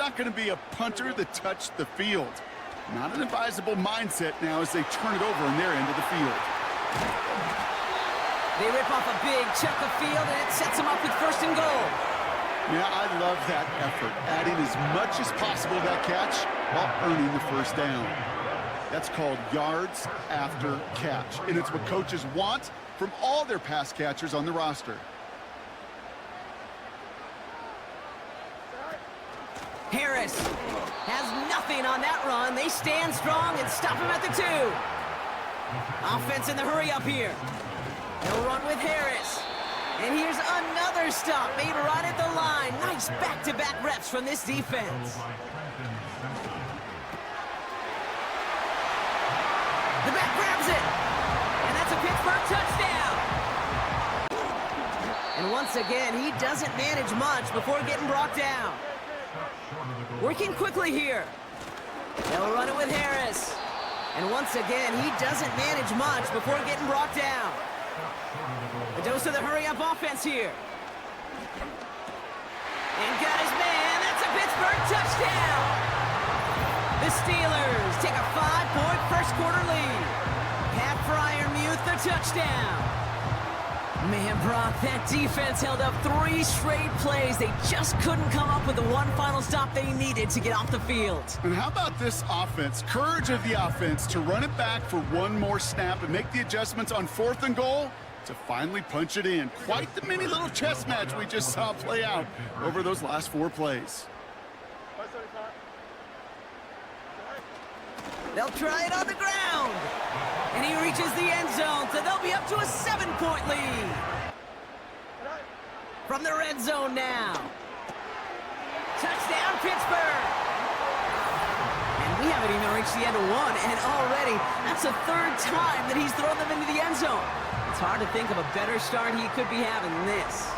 not going to be a punter that touched the field. Not an advisable mindset now as they turn it over in their end of the field. They rip off a big chunk of field, and it sets them up with 1st and goal. Yeah, I love that effort, adding as much as possible to that catch while earning the 1st down. That's called yards after catch, and it's what coaches want from all their pass catchers on the roster. Harris has nothing on that run. They stand strong and stop him at the 2. Offense in the hurry up here. They'll run with Harris. And here's another stop made right at the line. Nice back-to-back reps from this defense. The back grabs it. And that's a Pittsburgh touchdown. And once again, he doesn't manage much before getting brought down. Working quickly here. They'll run it with Harris. And once again, he doesn't manage much before getting brought down. A dose of the hurry-up offense here. And got his man. That's a Pittsburgh touchdown. The Steelers take a 5-point first-quarter lead. Pat Freiermuth, the touchdown. Man, Brock, that defense held up 3 straight plays. They just couldn't come up with the one final stop they needed to get off the field. And how about this offense? Courage of the offense to run it back for one more snap and make the adjustments on 4th and goal to finally punch it in. Quite the mini little chess match we just saw play out over those last 4 plays. They'll try it on the ground. And he reaches the end zone, so they'll be up to a 7-point lead. From the red zone now. Touchdown, Pittsburgh. And we haven't even reached the end of 1, and already that's the 3rd time that he's thrown them into the end zone. It's hard to think of a better start he could be having than this.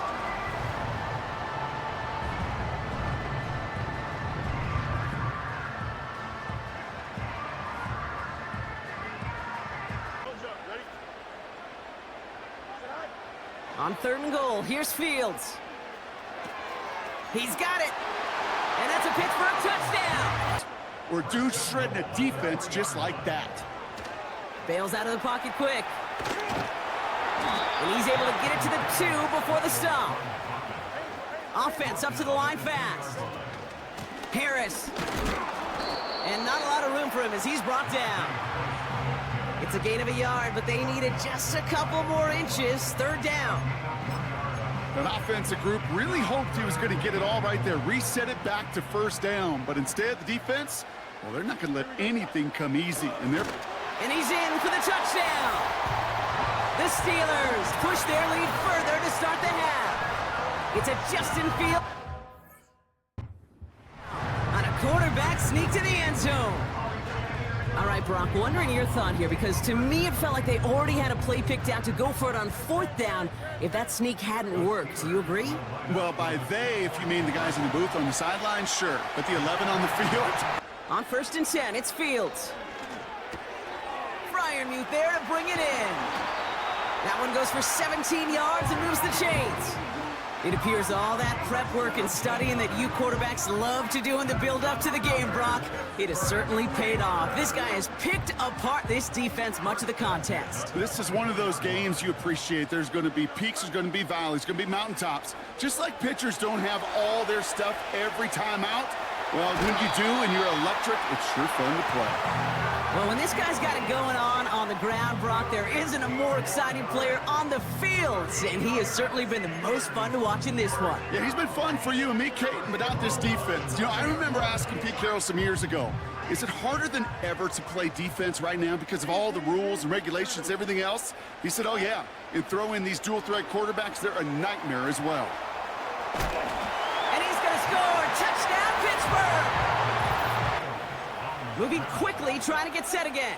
On 3rd and goal, here's Fields. He's got it. And that's a Pittsburgh touchdown. We're due shredding a defense just like that. Bails out of the pocket quick. And he's able to get it to the 2 before the stop. Offense up to the line fast. Harris. And not a lot of room for him as he's brought down. It's a gain of a yard, but they needed just a couple more inches. 3rd down. That offensive group really hoped he was going to get it all right there, reset it back to 1st down. But instead, the defense, well, they're not going to let anything come easy. And he's in for the touchdown. The Steelers push their lead further to start the half. It's a Justin Fields on a quarterback sneak to the end zone. All right, Brock, wondering your thought here, because to me it felt like they already had a play picked out to go for it on 4th down if that sneak hadn't worked. Do you agree? Well, by they, if you mean the guys in the booth on the sideline, sure. But the 11 on the field. On 1st and 10, it's Fields. Freiermuth there to bring it in. That one goes for 17 yards and moves the chains. It appears all that prep work and studying that you quarterbacks love to do in the build-up to the game, Brock, it has certainly paid off. This guy has picked apart this defense much of the contest. This is one of those games you appreciate. There's going to be peaks, there's going to be valleys, there's going to be mountaintops. Just like pitchers don't have all their stuff every time out, well, when you do and you're electric, it's sure fun to play. Well, when this guy's got it going on the ground, Brock, there isn't a more exciting player on the field, and he has certainly been the most fun to watch in this one. Yeah, he's been fun for you and me, Caden, without this defense. You know, I remember asking Pete Carroll some years ago, is it harder than ever to play defense right now because of all the rules and regulations, everything else? He said, oh, yeah, and throw in these dual-threat quarterbacks, they're a nightmare as well. And he's going to score. Touchdown, Pittsburgh! Moving quickly, trying to get set again.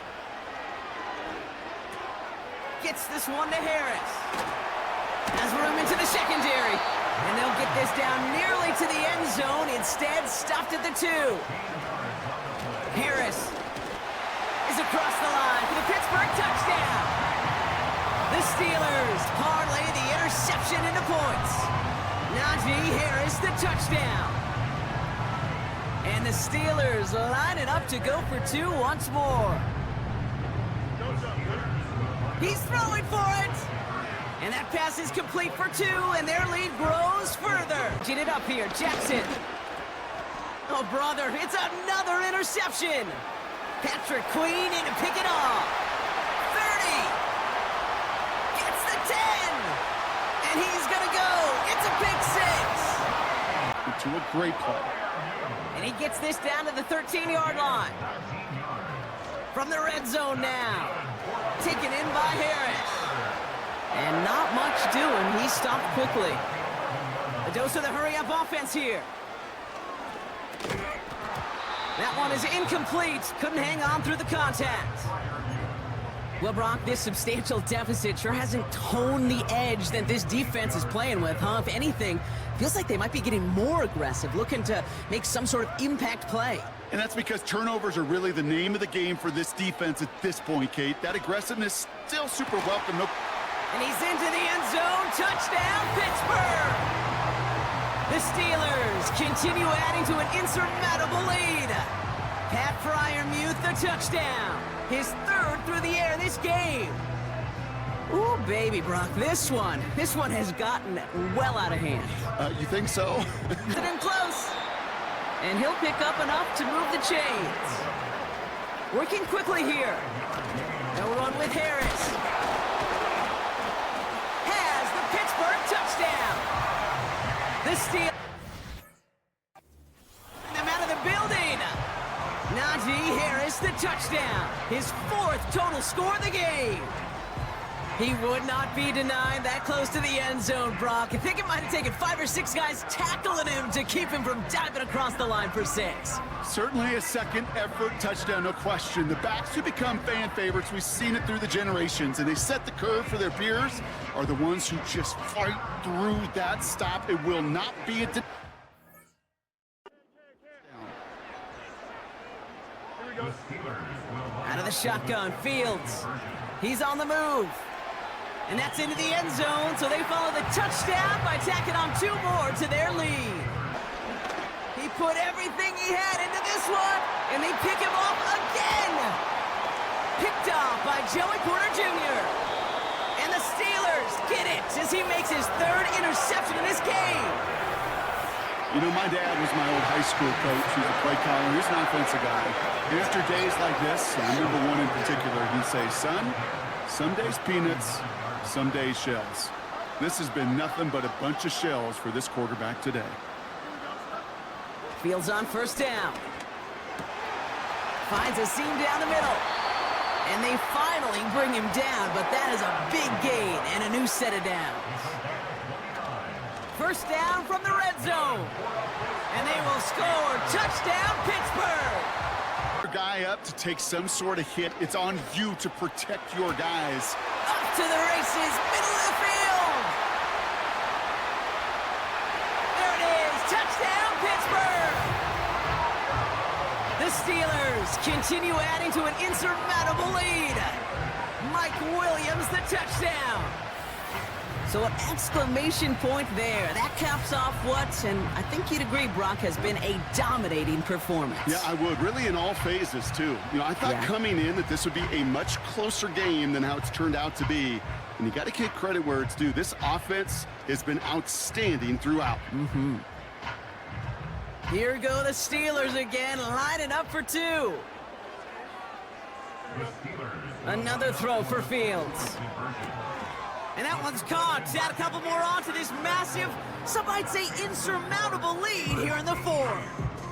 Gets this one to Harris. Has room into the secondary. And they'll get this down nearly to the end zone. Instead, stopped at the 2. Harris is across the line for the Pittsburgh touchdown. The Steelers parlay the interception into points. Najee Harris, the touchdown. And the Steelers line it up to go for two once more. He's throwing for it. And that pass is complete for two, and their lead grows further. Get it up here, Jackson. Oh, brother, it's another interception. Patrick Queen in to pick it off. 30. Gets the 10. And he's going to go. It's a big six. To a great play. And he gets this down to the 13-yard line. From the red zone now. Taken in by Harris. And not much doing. He stopped quickly. A dose of the hurry-up offense here. That one is incomplete. Couldn't hang on through the contact. Well, Brock, this substantial deficit sure hasn't toned the edge that this defense is playing with, huh? If anything, feels like they might be getting more aggressive, looking to make some sort of impact play. And that's because turnovers are really the name of the game for this defense at this point, Kate. That aggressiveness still super welcome. And he's into the end zone. Touchdown, Pittsburgh! The Steelers continue adding to an insurmountable lead. Pat Freiermuth, the touchdown. His third through the air this game. Ooh, baby, Brock, this one has gotten well out of hand. You think so? In close. And he'll pick up enough to move the chains. Working quickly here. No run with Harris. Has the Pittsburgh touchdown. The Steelers. Them out of the building. Najee Harris, the touchdown. His fourth total score of the game. He would not be denied that close to the end zone, Brock. I think it might have taken 5 or 6 guys tackling him to keep him from diving across the line for 6. Certainly a second effort touchdown, no question. The backs who become fan favorites, we've seen it through the generations, and they set the curve for their peers, are the ones who just fight through that stop. It will not be a... Out of the shotgun, Fields. He's on the move. And that's into the end zone, so they follow the touchdown by tacking on 2 more to their lead. He put everything he had into this one, and they pick him off again. Picked off by Joey Porter Jr. And the Steelers get it as he makes his 3rd interception in this game. You know, my dad was my old high school coach. He was a play caller. He was an offensive guy. And after days like this, I remember one in particular, he'd say, son, some days peanuts, some days shells. This has been nothing but a bunch of shells for this quarterback today. Fields on first down. Finds a seam down the middle. And they finally bring him down, but that is a big gain and a new set of downs. First down from the red zone. And they will score. Touchdown, Pittsburgh. Guy up to take some sort of hit. It's on you to protect your guys. Up to the races, middle of the field. There it is. Touchdown, Pittsburgh. The Steelers continue adding to an insurmountable lead. Mike Williams, the touchdown. So an exclamation point there. That caps off what, and I think you'd agree, Brock, has been a dominating performance. Yeah, I would. Really in all phases, too. You know, I thought coming in that this would be a much closer game than how it's turned out to be. And you got to give credit where it's due. This offense has been outstanding throughout. Here go the Steelers again, lining up for 2. Another throw for Fields. And that one's caught. Add a couple more on to this massive, some might say insurmountable lead here in the 4th.